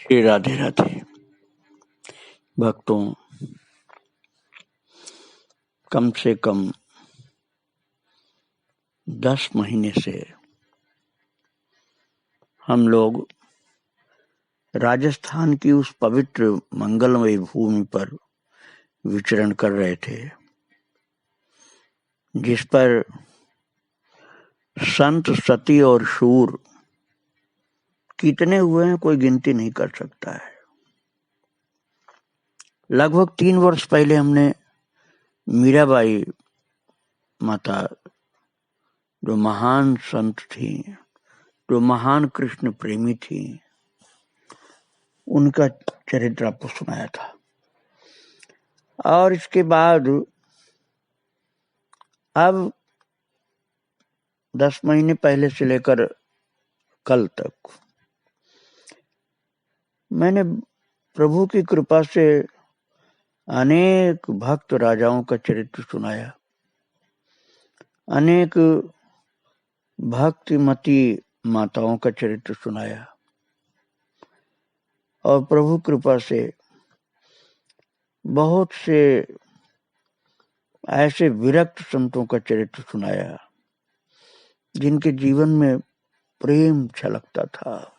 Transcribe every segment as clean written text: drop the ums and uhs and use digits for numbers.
श्री राधे राधे। भक्तों, कम से कम 10 महीने से हम लोग राजस्थान की उस पवित्र मंगलमयी भूमि पर विचरण कर रहे थे जिस पर संत, सती और शूर कितने हुए हैं कोई गिनती नहीं कर सकता है। लगभग 3 वर्ष पहले हमने मीराबाई माता, जो महान संत थी, जो महान कृष्ण प्रेमी थी, उनका चरित्र आपको सुनाया था। और इसके बाद अब 10 महीने पहले से लेकर कल तक मैंने प्रभु की कृपा से अनेक भक्त राजाओं का चरित्र सुनाया, अनेक भक्तिमती माताओं का चरित्र सुनाया और प्रभु कृपा से बहुत से ऐसे विरक्त संतों का चरित्र सुनाया जिनके जीवन में प्रेम छलकता था।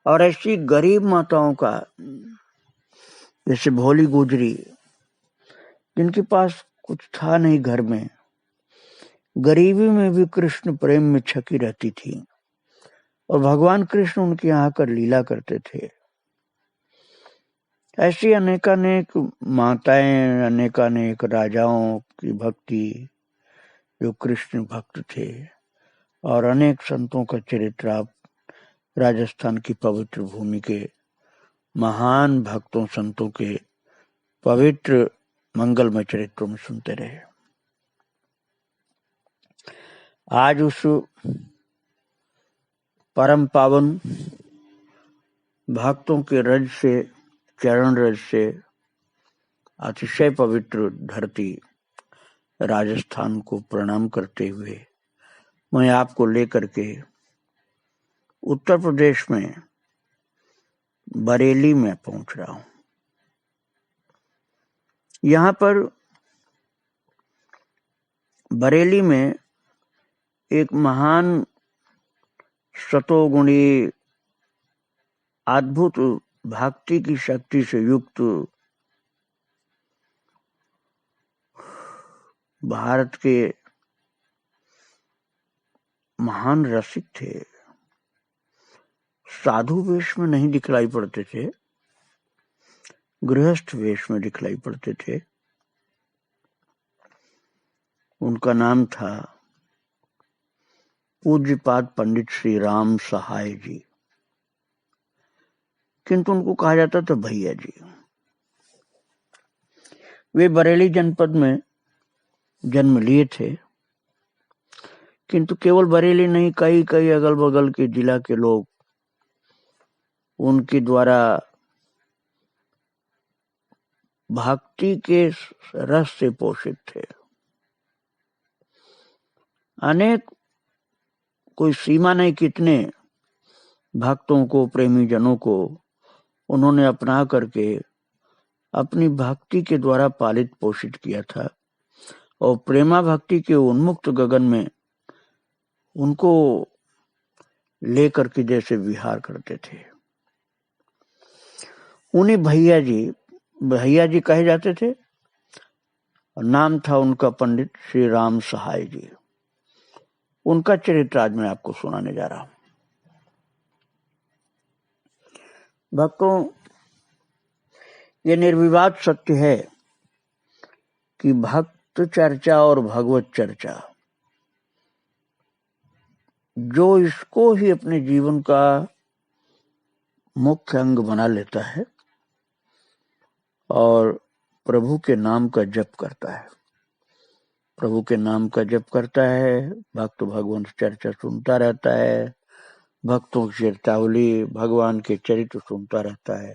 और ऐसी गरीब माताओं का, जैसे भोली गुजरी, जिनके पास कुछ था नहीं घर में, गरीबी में भी कृष्ण प्रेम में छकी रहती थी और भगवान कृष्ण उनके यहाँ आकर लीला करते थे। ऐसी अनेकानेक माताएं, अनेकानेक राजाओं की भक्ति जो कृष्ण भक्त थे, और अनेक संतों का चरित्र आप राजस्थान की पवित्र भूमि के महान भक्तों, संतों के पवित्र मंगलमय चरित्रों में सुनते रहे। आज उस परम पावन भक्तों के रज से, चरण रज से अतिशय पवित्र धरती राजस्थान को प्रणाम करते हुए मैं आपको लेकर के उत्तर प्रदेश में बरेली में पहुंच रहा हूं। यहां पर बरेली में एक महान सतोगुणी, अद्भुत भक्ति की शक्ति से युक्त भारत के महान रसिक थे। साधु वेश में नहीं दिखलाई पड़ते थे, गृहस्थ वेश में दिखलाई पड़ते थे। उनका नाम था पूज्यपाद पंडित श्री राम सहाय जी, किंतु उनको कहा जाता था भैया जी। वे बरेली जनपद में जन्म लिए थे, किंतु केवल बरेली नहीं, कई कई अगल बगल के जिला के लोग उनके द्वारा भक्ति के रस से पोषित थे। अनेक, कोई सीमा नहीं, कितने भक्तों को, प्रेमी जनों को उन्होंने अपना करके अपनी भक्ति के द्वारा पालित पोषित किया था और प्रेमा भक्ति के उन्मुक्त गगन में उनको लेकर के जैसे विहार करते थे। उन्हें भैया जी कहे जाते थे। नाम था उनका पंडित श्री राम सहाय जी। उनका चरित्र आज मैं आपको सुनाने जा रहा हूं। भक्तों, ये निर्विवाद सत्य है कि भक्त चर्चा और भगवत चर्चा, जो इसको ही अपने जीवन का मुख्य अंग बना लेता है और प्रभु के नाम का जप करता है, प्रभु के नाम का जप करता है, भक्त भगवान चर्चा सुनता रहता है, भक्तों की चरितावली, भगवान के चरित्र सुनता रहता है,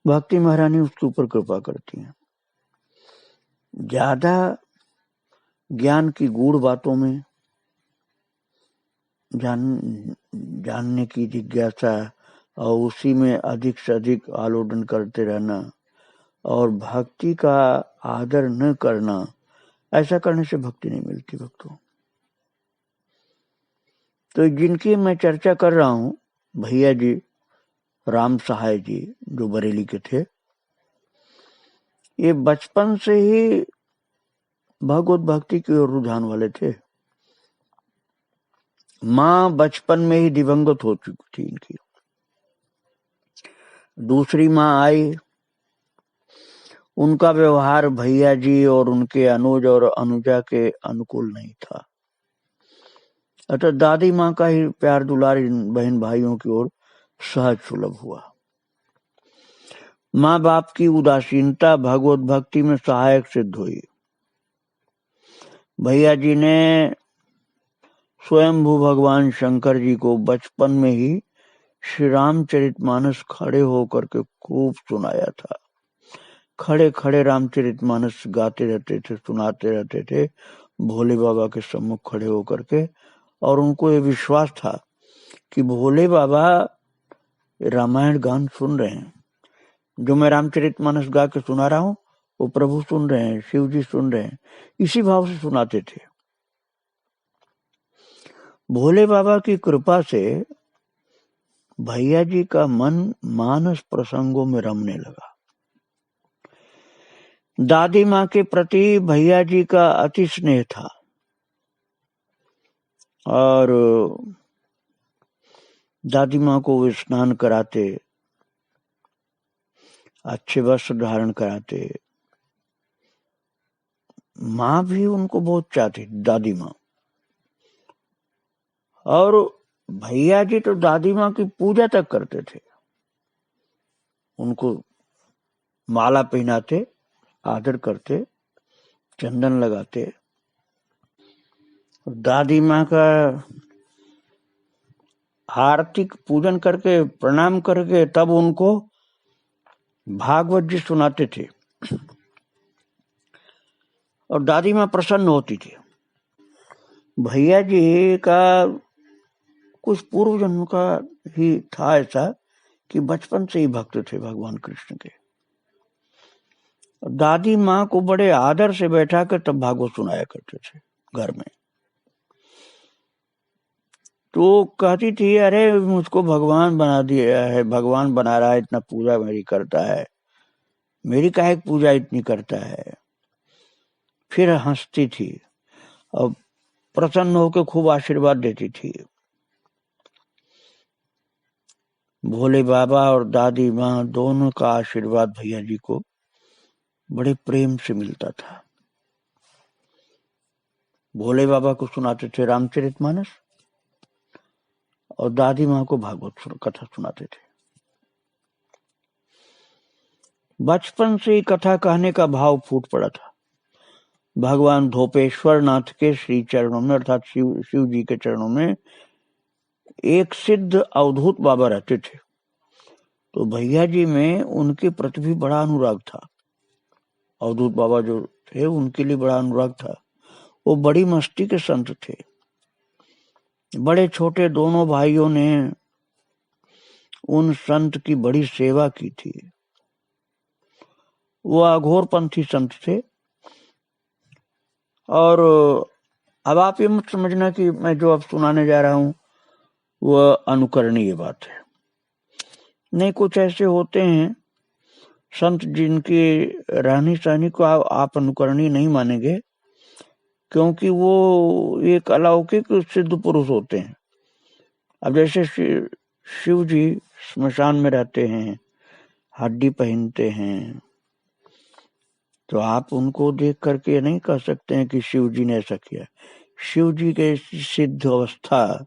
भक्ति महारानी उसके ऊपर कृपा करती है। ज्यादा ज्ञान की गूढ़ बातों में जानने की जिज्ञासा और उसी में अधिक से अधिक आलोडन करते रहना और भक्ति का आदर न करना, ऐसा करने से भक्ति नहीं मिलती भक्तों। तो जिनकी मैं चर्चा कर रहा हूं, भैया जी राम सहाय जी जो बरेली के थे, ये बचपन से ही भगवत भक्ति की ओर रुझान वाले थे। माँ बचपन में ही दिवंगत हो चुकी थी इनकी। दूसरी माँ आई, उनका व्यवहार भैया जी और उनके अनुज और अनुजा के अनुकूल नहीं था। अतः दादी माँ का ही प्यार दुलार इन बहन भाइयों की ओर सहज सुलभ हुआ। माँ बाप की उदासीनता भगवत भक्ति में सहायक सिद्ध हुई। भैया जी ने स्वयंभू भगवान शंकर जी को बचपन में ही श्री रामचरितमानस खड़े होकर के खूब सुनाया था। खड़े खड़े रामचरितमानस गाते रहते थे, सुनाते रहते थे भोले बाबा के सम्मुख खड़े होकर के। और उनको ये विश्वास था कि भोले बाबा रामायण गान सुन रहे हैं, जो मैं रामचरितमानस गा के सुना रहा हूं वो प्रभु सुन रहे हैं, शिव जी सुन रहे हैं। इसी भाव से सुनाते थे। भोले बाबा की कृपा से भैया जी का मन मानस प्रसंगों में रमने लगा। दादी माँ के प्रति भैया जी का अति स्नेह था और दादी माँ को वे स्नान कराते, अच्छे वस्त्र धारण कराते। माँ भी उनको बहुत चाहती, दादी माँ। और भैया जी तो दादी माँ की पूजा तक करते थे, उनको माला पहनाते, आदर करते, चंदन लगाते। दादी माँ का आर्थिक पूजन करके प्रणाम करके तब उनको भागवत जी सुनाते थे और दादी माँ प्रसन्न होती थी। भैया जी का कुछ पूर्व जन्म का ही था ऐसा कि बचपन से ही भक्त थे भगवान कृष्ण के। दादी माँ को बड़े आदर से बैठा कर तब भागवत सुनाया करते थे घर में। तो कहती थी, अरे मुझको भगवान बना दिया है, भगवान बना रहा है, इतना पूजा मेरी करता है, मेरी काहे पूजा इतनी करता है। फिर हंसती थी और प्रसन्न होकर खूब आशीर्वाद देती थी। भोले बाबा और दादी माँ दोनों का आशीर्वाद भैया जी को बड़े प्रेम से मिलता था। भोले बाबा को सुनाते थे रामचरितमानस और दादी माँ को भागवत कथा सुनाते थे। बचपन से ही कथा कहने का भाव फूट पड़ा था। भगवान धोपेश्वर नाथ के श्री चरणों में अर्थात शिव जी के चरणों में एक सिद्ध अवधूत बाबा रहते थे। तो भैया जी में उनके प्रति भी बड़ा अनुराग था। अवधूत बाबा जो थे उनके लिए बड़ा अनुराग था। वो बड़ी मस्ती के संत थे। बड़े छोटे दोनों भाइयों ने उन संत की बड़ी सेवा की थी। वो अघोरपंथी संत थे। और अब आप ये मत समझना कि मैं जो अब सुनाने जा रहा हूं वह अनुकरणीय बात है। नहीं, कुछ ऐसे होते हैं संत जिनकी रहनी सहनी को आप अनुकरणीय नहीं मानेंगे, क्योंकि वो एक अलौकिक सिद्ध पुरुष होते हैं। अब जैसे शिव जी स्मशान में रहते हैं, हड्डी पहनते हैं, तो आप उनको देख करके नहीं कह सकते हैं कि शिव जी ने ऐसा किया। शिव जी के सिद्ध अवस्था,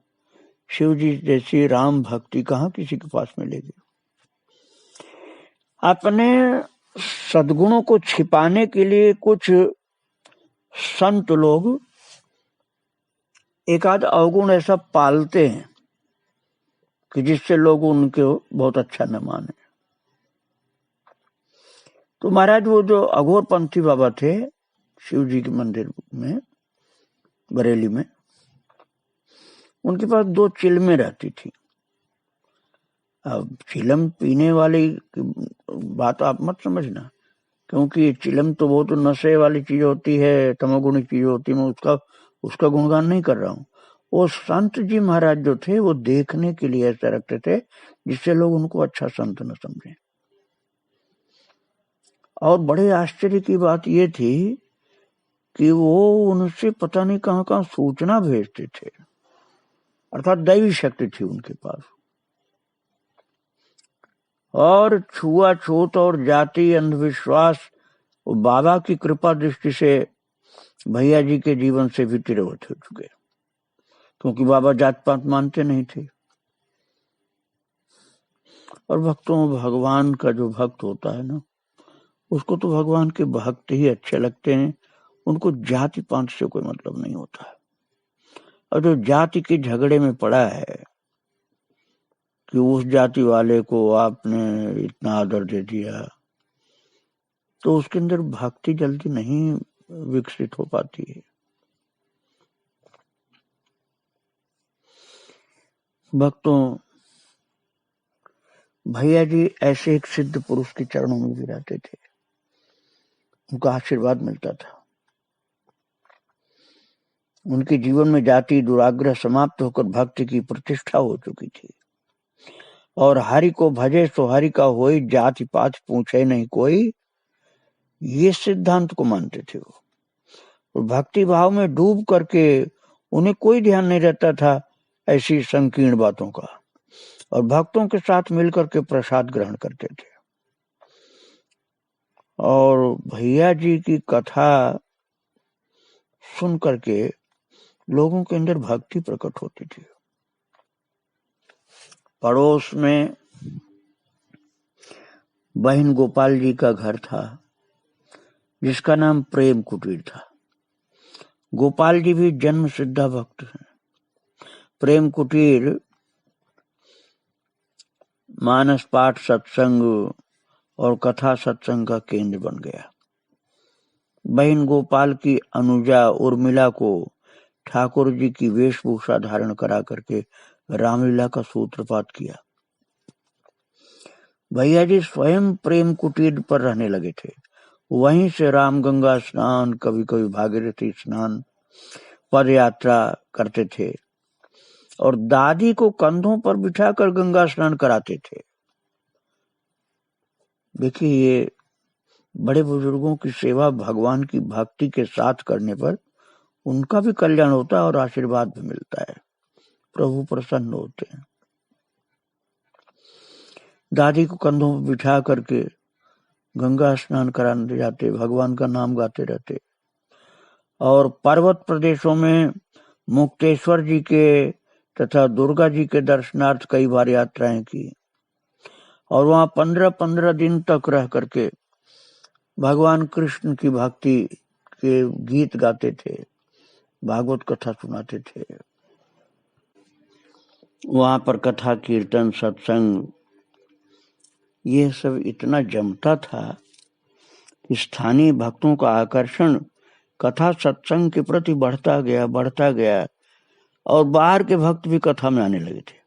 शिव जी जैसी राम भक्ति कहाँ किसी के पास मिलेगी। अपने सद्गुणों को छिपाने के लिए कुछ संत लोग एक आध अवगुण ऐसा पालते हैं कि जिससे लोग उनको बहुत अच्छा न माने। तो महाराज वो जो अघोरपंथी बाबा थे शिव जी के मंदिर में बरेली में, उनके पास 2 चिलमें रहती थी। अब चिलम पीने वाली बात आप मत समझना, क्योंकि चिलम तो बहुत नशे वाली चीज होती है, तमोगुणी चीज होती है। मैं उसका गुणगान नहीं कर रहा हूँ। वो संत जी महाराज जो थे वो देखने के लिए ऐसा रखते थे जिससे लोग उनको अच्छा संत न समझें। और बड़े आश्चर्य की बात ये थी कि वो उनसे पता नहीं कहाँ कहाँ सूचना भेजते थे, अर्थात दैवी शक्ति थी उनके पास। और छुआछूत और जाति अंधविश्वास बाबा की कृपा दृष्टि से भैया जी के जीवन से भी तिरवत हो चुके, क्योंकि बाबा जात पात मानते नहीं थे। और भक्तों, भगवान का जो भक्त होता है ना, उसको तो भगवान के भक्त ही अच्छे लगते हैं, उनको जाति पात से कोई मतलब नहीं होता है। और जो जाति के झगड़े में पड़ा है कि उस जाति वाले को आपने इतना आदर दे दिया, तो उसके अंदर भक्ति जल्दी नहीं विकसित हो पाती है। भक्तों, भैया जी ऐसे एक सिद्ध पुरुष के चरणों में भी रहते थे, उनका आशीर्वाद मिलता था। उनके जीवन में जाति दुराग्रह समाप्त होकर भक्ति की प्रतिष्ठा हो चुकी थी। और हरि को भजे सो हरि का होई, जाति पात पूछे नहीं कोई, ये सिद्धांत को मानते थे वो। और भक्ति भाव में डूब करके उन्हें कोई ध्यान नहीं रहता था ऐसी संकीर्ण बातों का, और भक्तों के साथ मिलकर के प्रसाद ग्रहण करते थे। और भैया जी की कथा सुन करके लोगों के अंदर भक्ति प्रकट होती थी। पड़ोस में बहन गोपाल जी का घर था, जिसका नाम प्रेम कुटीर था। गोपाल जी भी जन्म सिद्धा भक्त हैं। प्रेम कुटीर मानस पाठ, सत्संग और कथा सत्संग का केंद्र बन गया। बहन गोपाल की अनुजा उर्मिला को ठाकुर जी की वेशभूषा धारण करा करके रामलीला का सूत्रपात किया। भैया जी स्वयं प्रेम कुटीर पर रहने लगे थे। वहीं से रामगंगा स्नान, कभी कभी भागीरथी स्नान, पद यात्रा करते थे और दादी को कंधों पर बिठाकर गंगा स्नान कराते थे। देखिए, ये बड़े बुजुर्गों की सेवा भगवान की भक्ति के साथ करने पर उनका भी कल्याण होता है और आशीर्वाद भी मिलता है, प्रभु प्रसन्न होते हैं। दादी को कंधों पर बिठा करके गंगा स्नान कराने जाते, भगवान का नाम गाते रहते। और पर्वत प्रदेशों में मुक्तेश्वर जी के तथा दुर्गा जी के दर्शनार्थ कई बार यात्राएं की, और वहां 15-15 दिन तक रह करके भगवान कृष्ण की भक्ति के गीत गाते थे, भागवत कथा सुनाते थे। वहां पर कथा, कीर्तन, सत्संग ये सब इतना जमता था कि स्थानीय भक्तों का आकर्षण कथा सत्संग के प्रति बढ़ता गया और बाहर के भक्त भी कथा में आने लगे थे।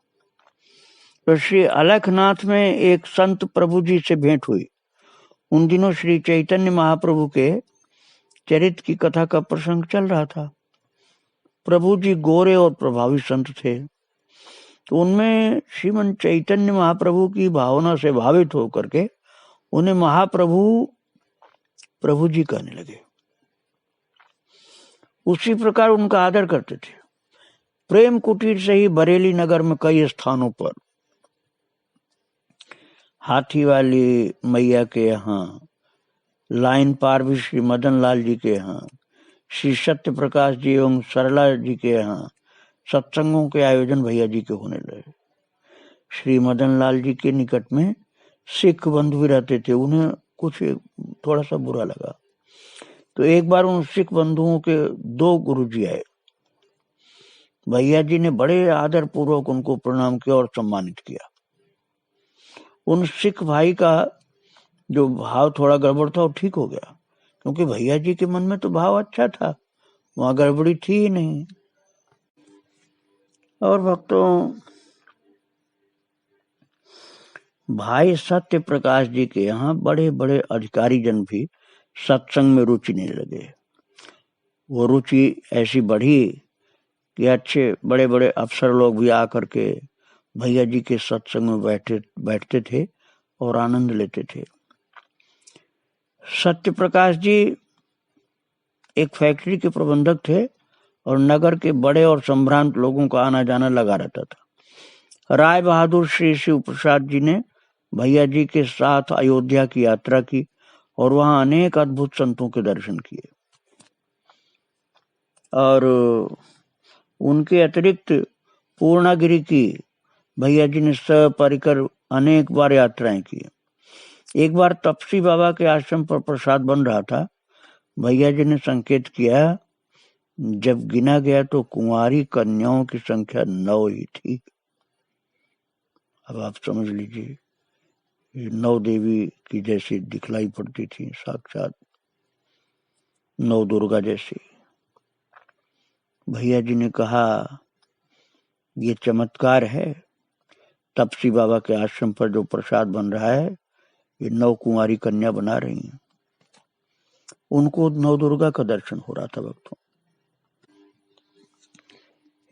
तो श्री अलखनाथ में एक संत प्रभु जी से भेंट हुई। उन दिनों श्री चैतन्य महाप्रभु के चरित्र की कथा का प्रसंग चल रहा था। प्रभु जी गोरे और प्रभावी संत थे, तो उनमें श्रीमन चैतन्य महाप्रभु की भावना से भावित होकर के उन्हें महाप्रभु प्रभु जी कहने लगे। उसी प्रकार उनका आदर करते थे। प्रेम कुटीर से ही बरेली नगर में कई स्थानों पर हाथी वाली मैया के यहाँ, लाइन पार भी श्री मदन लाल जी के यहाँ, श्री सत्य प्रकाश जी एवं सरला जी के यहाँ सत्संगों के आयोजन भैया जी के होने लगे। श्री मदन लाल जी के निकट में सिख बंधु भी रहते थे। उन्हें कुछ थोड़ा सा बुरा लगा, तो एक बार उन सिख बंधुओं के 2 गुरुजी आए। भैया जी ने बड़े आदर पूर्वक उनको प्रणाम किया और सम्मानित किया। उन सिख भाई का जो भाव थोड़ा गड़बड़ था वो ठीक हो गया, क्योंकि भैया जी के मन में तो भाव अच्छा था, वहां गड़बड़ी थी ही नहीं। और भक्तों, भाई सत्य प्रकाश जी के यहाँ बड़े बड़े अधिकारी जन भी सत्संग में रुचि नहीं लगे। वो रुचि ऐसी बढ़ी कि अच्छे बड़े बड़े अफसर लोग भी आकर के भैया जी के सत्संग में बैठते थे और आनंद लेते थे। सत्य प्रकाश जी एक फैक्ट्री के प्रबंधक थे और नगर के बड़े और संभ्रांत लोगों का आना जाना लगा रहता था। राय बहादुर श्री शिव प्रसाद जी ने भैया जी के साथ अयोध्या की यात्रा की और वहां अनेक अद्भुत संतों के दर्शन किए। और उनके अतिरिक्त पूर्णागिरी की भैया जी ने सपरिकर अनेक बार यात्राएं की। एक बार तपसी बाबा के आश्रम पर प्रसाद बन रहा था। भैया जी ने संकेत किया, जब गिना गया तो कुंवारी कन्याओं की संख्या 9 ही थी। अब आप समझ लीजिए, ये 9 देवी की जैसी दिखलाई पड़ती थी, साक्षात 9 दुर्गा जैसी। भैया जी ने कहा, ये चमत्कार है। तपसी बाबा के आश्रम पर जो प्रसाद बन रहा है, ये 9 कुंवारी कन्या बना रही हैं। उनको 9 दुर्गा का दर्शन हो रहा था भक्तों।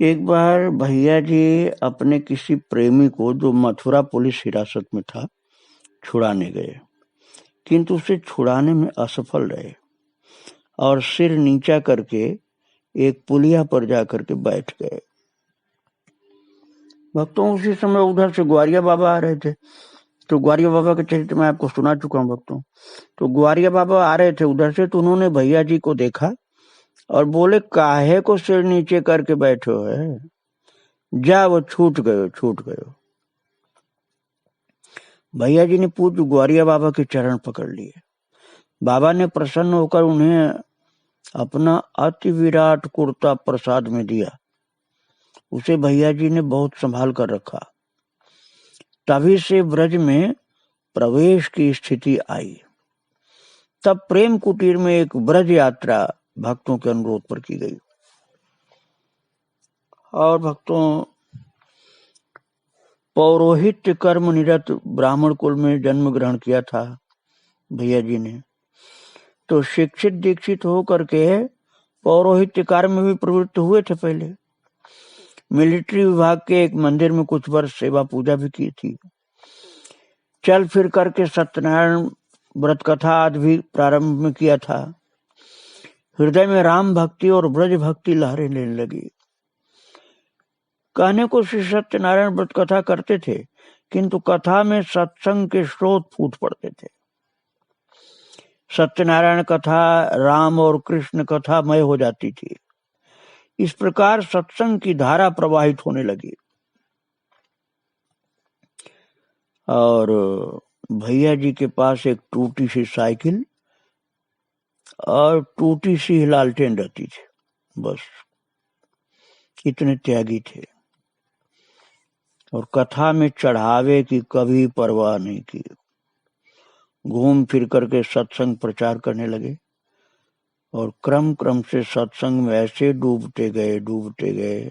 एक बार भैया जी अपने किसी प्रेमी को, जो मथुरा पुलिस हिरासत में था, छुड़ाने गए, किंतु उसे छुड़ाने में असफल रहे और सिर नीचा करके एक पुलिया पर जाकर के बैठ गए। भक्तों उसी समय उधर से ग्वारिया बाबा आ रहे थे। तो ग्वारिया बाबा के चरित्र मैं आपको सुना चुका हूँ भक्तों। तो ग्वारिया बाबा आ रहे थे उधर से, तो उन्होंने भैया जी को देखा और बोले, काहे को सिर नीचे करके बैठे हो है, जा वो छूट गए। भैया जी ने पूज्य ग्वारिया बाबा के चरण पकड़ लिए। बाबा ने प्रसन्न होकर उन्हें अपना अति विराट कुर्ता प्रसाद में दिया। उसे भैया जी ने बहुत संभाल कर रखा। तभी से ब्रज में प्रवेश की स्थिति आई। तब प्रेम कुटीर में एक ब्रज यात्रा भक्तों के अनुरोध पर की गई। और भक्तों, पौरोहित्य कर्म निरत ब्राह्मण कुल में जन्म ग्रहण किया था भैया जी ने। तो शिक्षित दीक्षित होकर के पौरोहित्य कार्य में भी प्रवृत्त हुए थे। पहले मिलिट्री विभाग के एक मंदिर में कुछ वर्ष सेवा पूजा भी की थी। चल फिर करके सत्यनारायण व्रत कथा आदि भी प्रारंभ में किया था। हृदय में राम भक्ति और ब्रज भक्ति लहरें लेने लगी। कहने को श्री सत्यनारायण व्रत कथा करते थे, किंतु कथा में सत्संग के स्रोत फूट पड़ते थे। सत्यनारायण कथा राम और कृष्ण कथा मय हो जाती थी। इस प्रकार सत्संग की धारा प्रवाहित होने लगी। और भैया जी के पास एक टूटी सी साइकिल और टूटी सी लालटेन रहती थी, बस इतने त्यागी थे। और कथा में चढ़ावे की कभी परवाह नहीं की। घूम फिर करके सत्संग प्रचार करने लगे और क्रम क्रम से सत्संग में ऐसे डूबते गए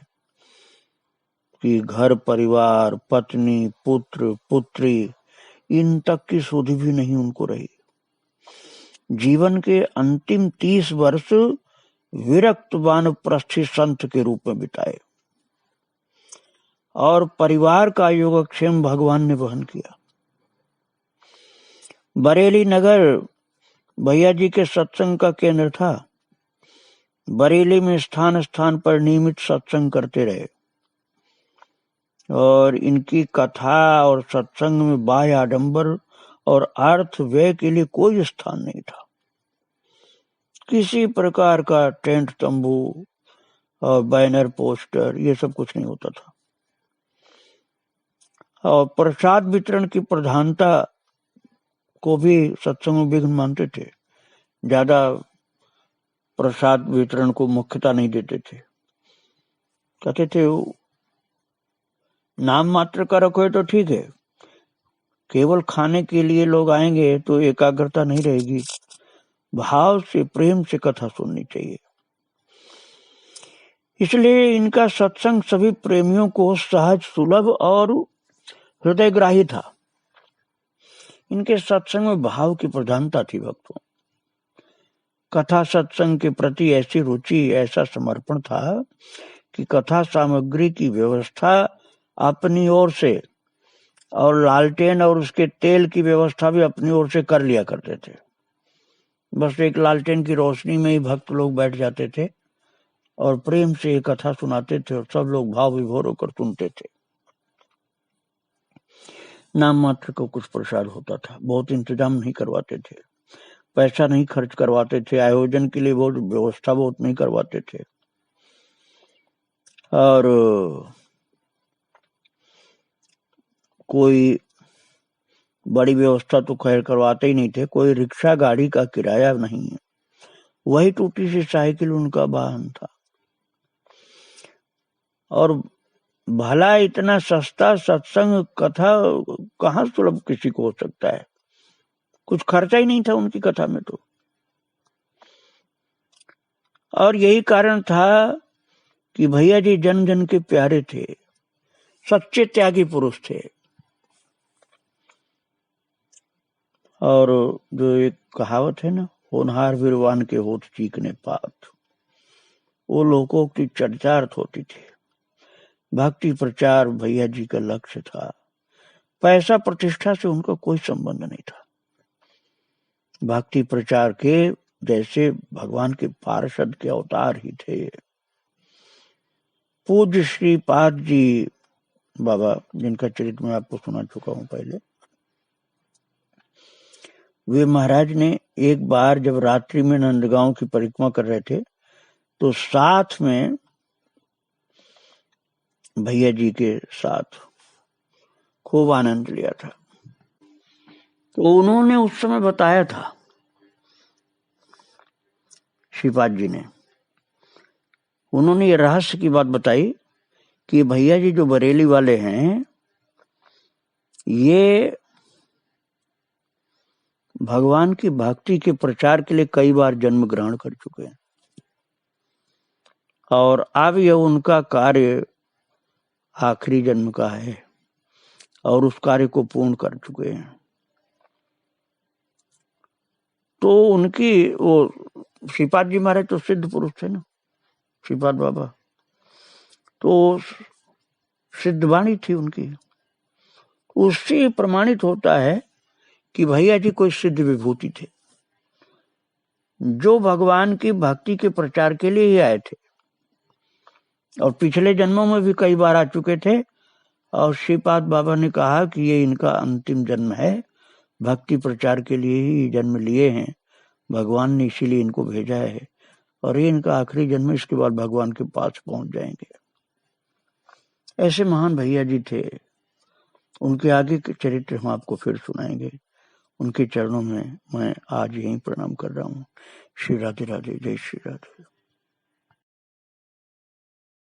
कि घर परिवार, पत्नी, पुत्र, पुत्री, इन तक की सुध भी नहीं उनको रही। जीवन के अंतिम 30 वर्ष विरक्त वानप्रस्थी संत के रूप में बिताए और परिवार का योगक्षेम भगवान ने वहन किया। बरेली नगर भैया जी के सत्संग का केंद्र था। बरेली में स्थान स्थान पर नियमित सत्संग करते रहे और इनकी कथा और सत्संग में बाह्य आडंबर और अर्थ व्यय के लिए कोई स्थान नहीं था। किसी प्रकार का टेंट तंबू और बैनर पोस्टर ये सब कुछ नहीं होता था। और प्रसाद वितरण की प्रधानता को भी सत्संग में विघ्न मानते थे। ज्यादा प्रसाद वितरण को मुख्यता नहीं देते थे। कहते थे नाम मात्र का रखो तो ठीक है, केवल खाने के लिए लोग आएंगे तो एकाग्रता नहीं रहेगी। भाव से, प्रेम से कथा सुननी चाहिए। इसलिए इनका सत्संग सभी प्रेमियों को सहज, सुलभ और हृदयग्राही था। इनके सत्संग में भाव की प्रधानता थी भक्तों। कथा सत्संग के प्रति ऐसी रुचि, ऐसा समर्पण था कि कथा सामग्री की व्यवस्था अपनी ओर से और लालटेन और उसके तेल की व्यवस्था भी अपनी ओर से कर लिया करते थे। बस एक लालटेन की रोशनी में ही भक्त लोग बैठ जाते थे और प्रेम से ये कथा सुनाते थे और सब लोग भाव विभोर होकर सुनते थे। नाम मात्र को कुछ प्रसाद होता था, बहुत इंतजाम नहीं करवाते थे, पैसा नहीं खर्च करवाते थे, आयोजन के लिए बहुत व्यवस्था बहुत नहीं करवाते थे। और कोई बड़ी व्यवस्था तो खैर करवाते ही नहीं थे, कोई रिक्शा गाड़ी का किराया नहीं है, वही टूटी सी साइकिल उनका वाहन था। और भला इतना सस्ता सत्संग कथा कहाँ सुलभ किसी को हो सकता है, कुछ खर्चा ही नहीं था उनकी कथा में तो। और यही कारण था कि भैया जी जन जन के प्यारे थे, सच्चे त्यागी पुरुष थे। और जो एक कहावत है ना, होनहार वीरवान के होठ चीकने पात, वो लोकोक्ति चरितार्थ होती थी। भक्ति प्रचार भैया जी का लक्ष्य था, पैसा प्रतिष्ठा से उनका कोई संबंध नहीं था। भक्ति प्रचार के जैसे भगवान के पार्षद के अवतार ही थे। पूज्य श्री पाद जी बाबा, जिनका चरित्र मैं आपको सुना चुका हूं पहले, वे महाराज ने एक बार जब रात्रि में नंदगांव की परिक्रमा कर रहे थे तो साथ में भैया जी के साथ खूब आनंद लिया था। तो उन्होंने उस समय बताया था, श्रीपाद जी ने, उन्होंने ये रहस्य की बात बताई कि भैया जी जो बरेली वाले हैं, ये भगवान की भक्ति के प्रचार के लिए कई बार जन्म ग्रहण कर चुके हैं और अब यह उनका कार्य आखिरी जन्म का है और उस कार्य को पूर्ण कर चुके हैं। तो उनकी वो श्रीपाद जी महाराज तो सिद्ध पुरुष थे ना, श्रीपाद बाबा तो सिद्धवाणी थी उनकी। उससे प्रमाणित होता है कि भैया जी कोई सिद्ध विभूति थे जो भगवान की भक्ति के प्रचार के लिए ही आए थे और पिछले जन्मों में भी कई बार आ चुके थे। और श्रीपाद बाबा ने कहा कि ये इनका अंतिम जन्म है, भक्ति प्रचार के लिए ही जन्म लिए हैं, भगवान ने इसीलिए इनको भेजा है और ये इनका आखिरी जन्म, इसके बाद भगवान के पास पहुंच जाएंगे। ऐसे महान भैया जी थे। उनके आगे के चरित्र हम आपको फिर सुनाएंगे। उनके चरणों में मैं आज यहीं प्रणाम कर रहा हूँ। श्री राधे राधे, जय श्री राधे।